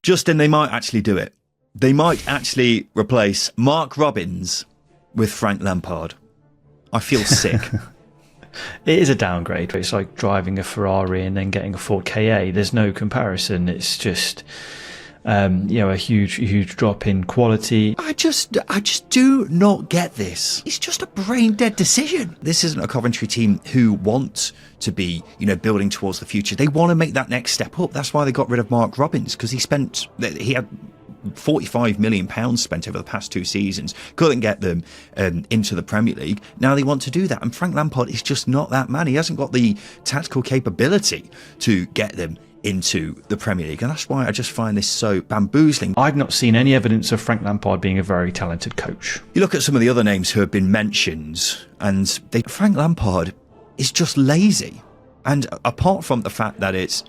Justin, they might actually do it. They might actually replace Mark Robins with Frank Lampard. I feel sick. It is a downgrade. It's like driving a Ferrari and then getting a Ford Ka. There's no comparison. It's just, a huge drop in quality. I just do not get this. It's just a brain dead decision. This isn't a Coventry team who want to be, building towards the future. They want to make that next step up. That's why they got rid of Mark Robins, because he had £45 million spent over the past 2 seasons, couldn't get them into the Premier League. Now they want to do that, and Frank Lampard is just not that man. He hasn't got the tactical capability to get them into the Premier League, and that's why I just find this so bamboozling. I've not seen any evidence of Frank Lampard being a very talented coach. You look at some of the other names who have been mentioned, and Frank Lampard is just lazy. And apart from the fact that it's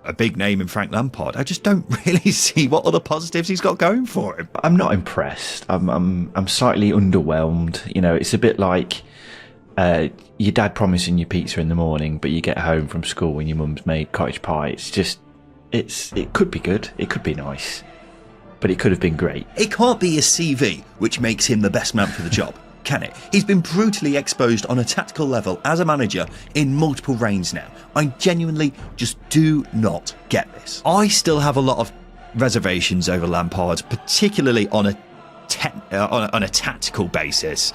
a big name in Frank Lampard, I just don't really see what other positives he's got going for him. I'm not impressed. I'm slightly underwhelmed. It's a bit like your dad promising you pizza in the morning, but you get home from school and your mum's made cottage pie. It could be good. It could be nice, but it could have been great. It can't be his CV which makes him the best man for the job, can it? He's been brutally exposed on a tactical level as a manager in multiple reigns now. I genuinely just do not get this. I still have a lot of reservations over Lampard, particularly on a tactical basis.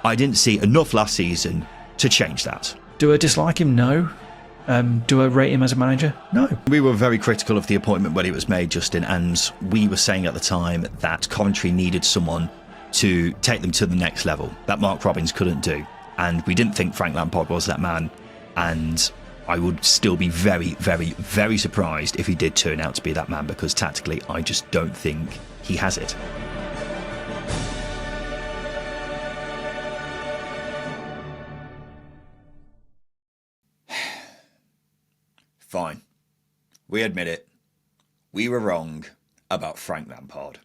I didn't see enough last season to change that. Do I dislike him? No. Do I rate him as a manager? No. We were very critical of the appointment when it was made, Justin, and we were saying at the time that Coventry needed someone to take them to the next level that Mark Robins couldn't do, and we didn't think Frank Lampard was that man. And I would still be very, very, very surprised if he did turn out to be that man, because tactically I just don't think he has it. Fine, we admit it. We were wrong about Frank Lampard.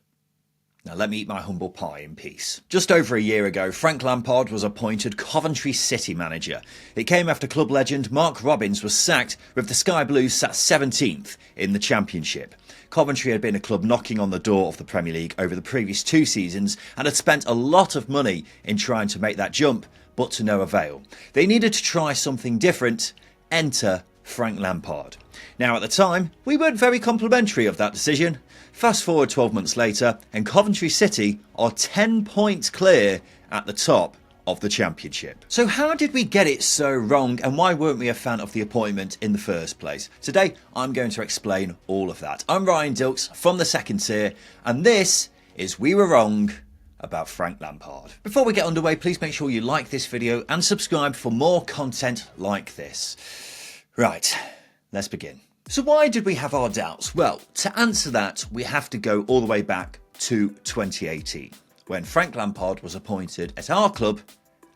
Now let me eat my humble pie in peace. Just over a year ago, Frank Lampard was appointed Coventry City manager. It came after club legend Mark Robins was sacked, with the Sky Blues sat 17th in the Championship. Coventry had been a club knocking on the door of the Premier League over the previous 2 seasons and had spent a lot of money in trying to make that jump, but to no avail. They needed to try something different. Enter Frank Lampard. Now at the time, we weren't very complimentary of that decision. Fast forward 12 months later, and Coventry City are 10 points clear at the top of the Championship. So how did we get it so wrong, and why weren't we a fan of the appointment in the first place? Today, I'm going to explain all of that. I'm Ryan Dilks from the second tier, and this is We Were Wrong about Frank Lampard. Before we get underway, please make sure you like this video and subscribe for more content like this. Right, let's begin. So why did we have our doubts? Well, to answer that, we have to go all the way back to 2018, when Frank Lampard was appointed at our club,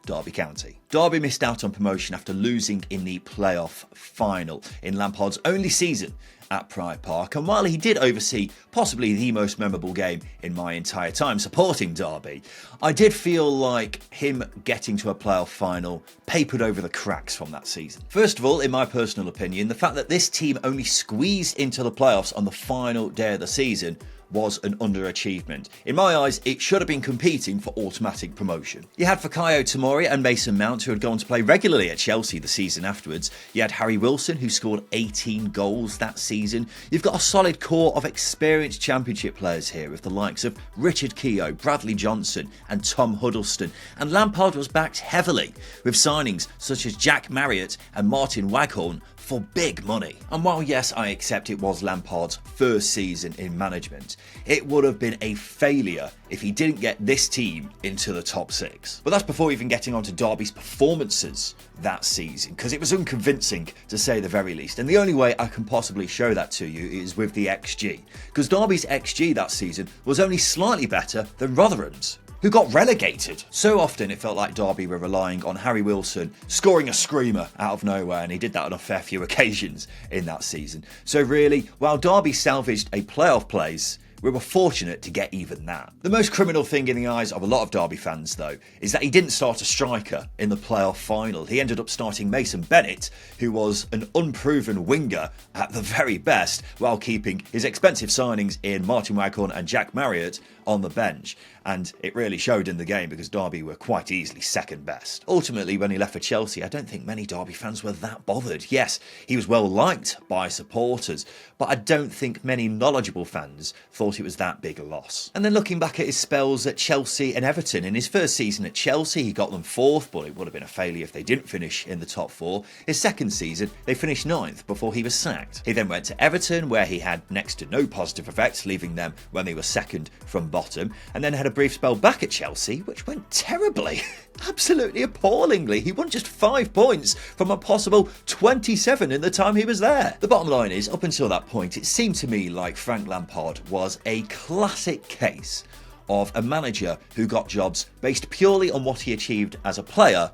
Derby County. Derby missed out on promotion after losing in the playoff final in Lampard's only season at Pride Park, and while he did oversee possibly the most memorable game in my entire time supporting Derby, I did feel like him getting to a playoff final papered over the cracks from that season. First of all, in my personal opinion, the fact that this team only squeezed into the playoffs on the final day of the season was an underachievement. In my eyes, it should have been competing for automatic promotion. You had Fikayo Tomori and Mason Mount, who had gone to play regularly at Chelsea the season afterwards. You had Harry Wilson, who scored 18 goals that season. You've got a solid core of experienced Championship players here, with the likes of Richard Keogh, Bradley Johnson and Tom Huddleston. And Lampard was backed heavily with signings such as Jack Marriott and Martin Waghorn for big money. And while yes, I accept it was Lampard's first season in management, it would have been a failure if he didn't get this team into the top 6. But that's before even getting onto Derby's performances that season, because it was unconvincing to say the very least. And the only way I can possibly show that to you is with the XG, because Derby's XG that season was only slightly better than Rotherham's, who got relegated. So often it felt like Derby were relying on Harry Wilson scoring a screamer out of nowhere, and he did that on a fair few occasions in that season. So really, while Derby salvaged a playoff place We were fortunate to get even that. The most criminal thing in the eyes of a lot of Derby fans, though, is that he didn't start a striker in the playoff final. He ended up starting Mason Bennett, who was an unproven winger at the very best, while keeping his expensive signings in Martin Waghorn and Jack Marriott on the bench. And it really showed in the game because Derby were quite easily second best. Ultimately, when he left for Chelsea, I don't think many Derby fans were that bothered. Yes, he was well liked by supporters, but I don't think many knowledgeable fans thought it was that big a loss. And then looking back at his spells at Chelsea and Everton, in his first season at Chelsea, he got them 4th, but it would have been a failure if they didn't finish in the top 4. His second season, they finished 9th before he was sacked. He then went to Everton, where he had next to no positive effects, leaving them when they were second from bottom, and then had a brief spell back at Chelsea, which went terribly. Absolutely appallingly. He won just 5 points from a possible 27 in the time he was there. The bottom line is, up until that point, it seemed to me like Frank Lampard was a classic case of a manager who got jobs based purely on what he achieved as a player,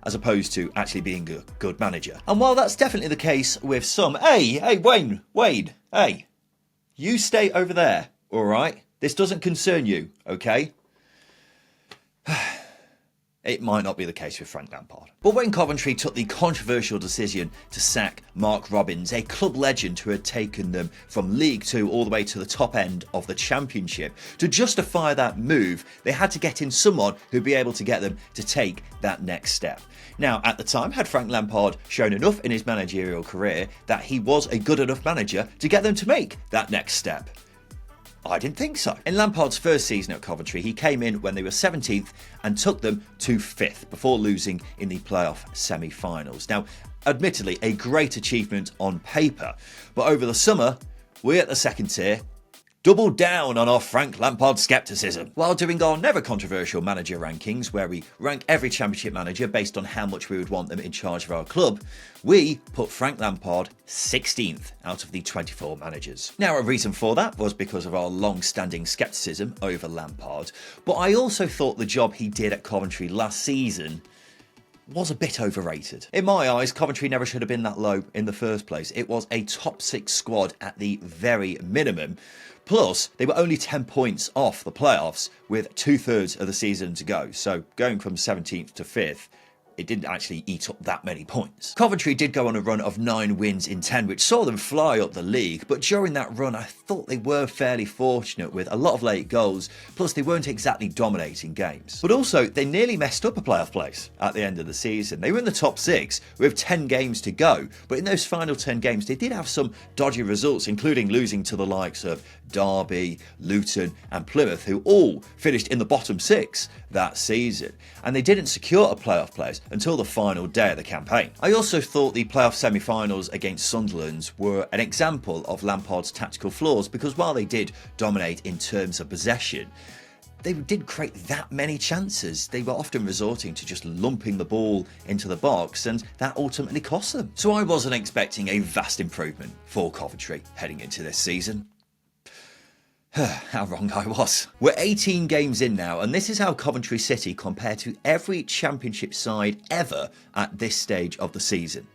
as opposed to actually being a good manager. And while that's definitely the case with some... Hey, Wade, hey, you stay over there, all right? This doesn't concern you, okay? It might not be the case with Frank Lampard. But when Coventry took the controversial decision to sack Mark Robins, a club legend who had taken them from League 2 all the way to the top end of the Championship, to justify that move, they had to get in someone who'd be able to get them to take that next step. Now, at the time, had Frank Lampard shown enough in his managerial career that he was a good enough manager to get them to make that next step? I didn't think so. In Lampard's first season at Coventry, he came in when they were 17th and took them to 5th before losing in the playoff semi-finals. Now, admittedly, a great achievement on paper, but over the summer, we at the second tier doubled down on our Frank Lampard scepticism. While doing our never controversial manager rankings, where we rank every Championship manager based on how much we would want them in charge of our club, we put Frank Lampard 16th out of the 24 managers. Now, a reason for that was because of our long-standing scepticism over Lampard, but I also thought the job he did at Coventry last season was a bit overrated. In my eyes, Coventry never should have been that low in the first place. It was a top 6 squad at the very minimum. Plus, they were only 10 points off the playoffs with 2/3 of the season to go. So going from 17th to 5th, it didn't actually eat up that many points. Coventry did go on a run of 9 wins in 10, which saw them fly up the league, but during that run I thought they were fairly fortunate with a lot of late goals, plus they weren't exactly dominating games. But also, they nearly messed up a playoff place at the end of the season. They were in the top 6 with 10 games to go, but in those final 10 games they did have some dodgy results, including losing to the likes of Derby, Luton and Plymouth, who all finished in the bottom 6 that season, and they didn't secure a playoff place until the final day of the campaign. I also thought the playoff semi-finals against Sunderland were an example of Lampard's tactical flaws, because while they did dominate in terms of possession, they didn't create that many chances. They were often resorting to just lumping the ball into the box, and that ultimately cost them. So I wasn't expecting a vast improvement for Coventry heading into this season. How wrong I was. We're 18 games in now, and this is how Coventry City compare to every Championship side ever at this stage of the season.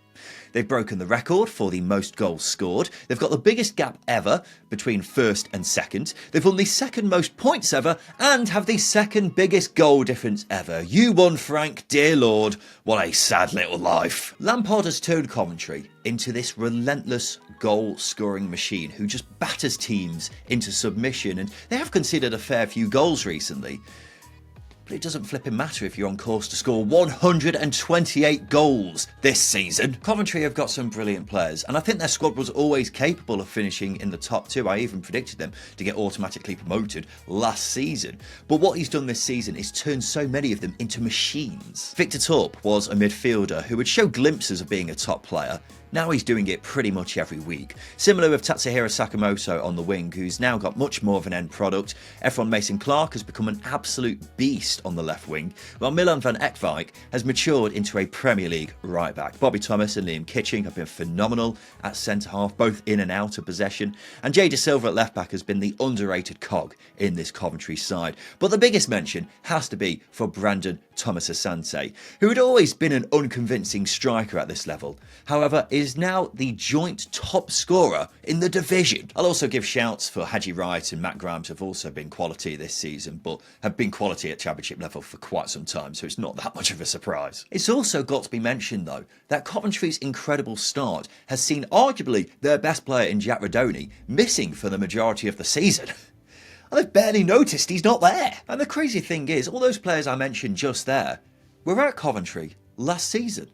They've broken the record for the most goals scored. They've got the biggest gap ever between first and second. They've won the second most points ever and have the second biggest goal difference ever. You won, Frank, dear Lord. What a sad little life. Lampard has turned Coventry into this relentless goal-scoring machine who just batters teams into submission, and they have conceded a fair few goals recently. But it doesn't flipping matter if you're on course to score 128 goals this season. Coventry have got some brilliant players, and I think their squad was always capable of finishing in the top 2. I even predicted them to get automatically promoted last season. But what he's done this season is turn so many of them into machines. Victor Torp was a midfielder who would show glimpses of being a top player. Now he's doing it pretty much every week. Similar with Tatsuhiro Sakamoto on the wing, who's now got much more of an end product. Efron Mason Clark has become an absolute beast beast on the left wing, while Milan van Ewijk has matured into a Premier League right back. Bobby Thomas and Liam Kitching have been phenomenal at centre half, both in and out of possession, and Jay De Silva at left back has been the underrated cog in this Coventry side. But the biggest mention has to be for Brandon Thomas Asante, who had always been an unconvincing striker at this level, however is now the joint top scorer in the division. I'll also give shouts for Haji Wright and Matt Grimes, have also been quality this season, but have been quality at championship level for quite some time, so it's not that much of a surprise. It's also got to be mentioned though that Coventry's incredible start has seen arguably their best player in Jack Radoni missing for the majority of the season. They've barely noticed he's not there. And the crazy thing is, all those players I mentioned just there were at Coventry last season.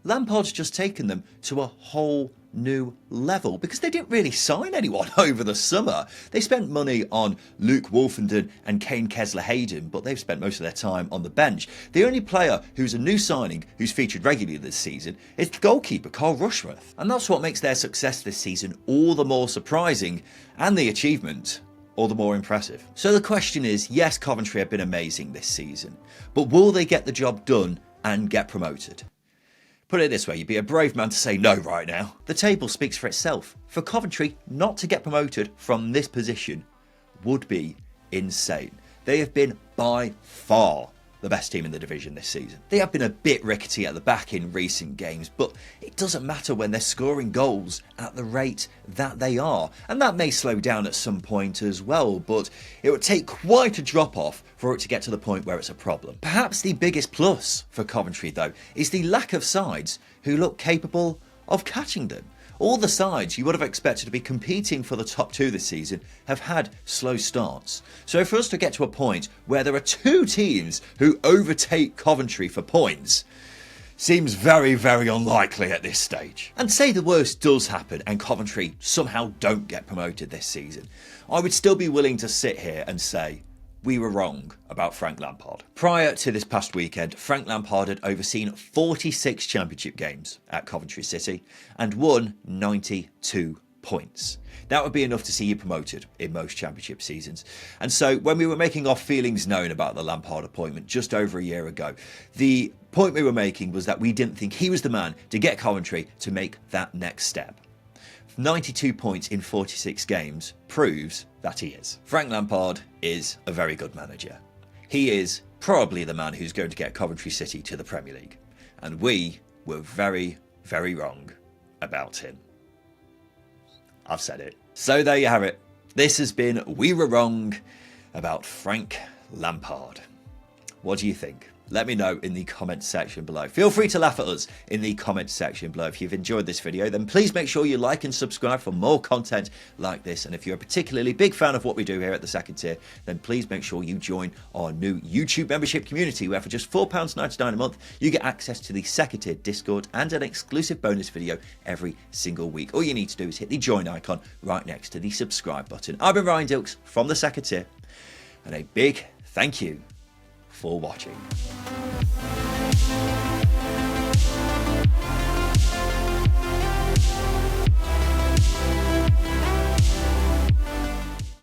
Lampard's just taken them to a whole new level because they didn't really sign anyone over the summer. They spent money on Luke Wolfenden and Kane Kessler-Hayden, but they've spent most of their time on the bench. The only player who's a new signing who's featured regularly this season is the goalkeeper, Carl Rushworth. And that's what makes their success this season all the more surprising, and the achievement all the more impressive. So the question is, yes, Coventry have been amazing this season, but will they get the job done and get promoted? Put it this way, you'd be a brave man to say no right now. The table speaks for itself. For Coventry not to get promoted from this position would be insane. They have been by far the best team in the division this season. They have been a bit rickety at the back in recent games, but it doesn't matter when they're scoring goals at the rate that they are. And that may slow down at some point as well, but it would take quite a drop off for it to get to the point where it's a problem. Perhaps the biggest plus for Coventry though is the lack of sides who look capable of catching them. All the sides you would have expected to be competing for the top two this season have had slow starts. So for us to get to a point where there are two teams who overtake Coventry for points seems very, very unlikely at this stage. And say the worst does happen and Coventry somehow don't get promoted this season, I would still be willing to sit here and say we were wrong about Frank Lampard. Prior to this past weekend, Frank Lampard had overseen 46 championship games at Coventry City and won 92 points. That would be enough to see you promoted in most championship seasons. And so when we were making our feelings known about the Lampard appointment just over a year ago, the point we were making was that we didn't think he was the man to get Coventry to make that next step. 92 points in 46 games proves that he is. Frank Lampard is a very good manager. He is probably the man who's going to get Coventry City to the Premier League. And we were very, very wrong about him. I've said it. So there you have it. This has been We Were Wrong about Frank Lampard. What do you think? Let me know in the comments section below. Feel free to laugh at us in the comments section below. If you've enjoyed this video, then please make sure you like and subscribe for more content like this. And if you're a particularly big fan of what we do here at the Second Tier, then please make sure you join our new YouTube membership community, where for just £4.99 a month, you get access to the Second Tier Discord and an exclusive bonus video every single week. All you need to do is hit the join icon right next to the subscribe button. I've been Ryan Dilks from the Second Tier, and a big thank you for watching.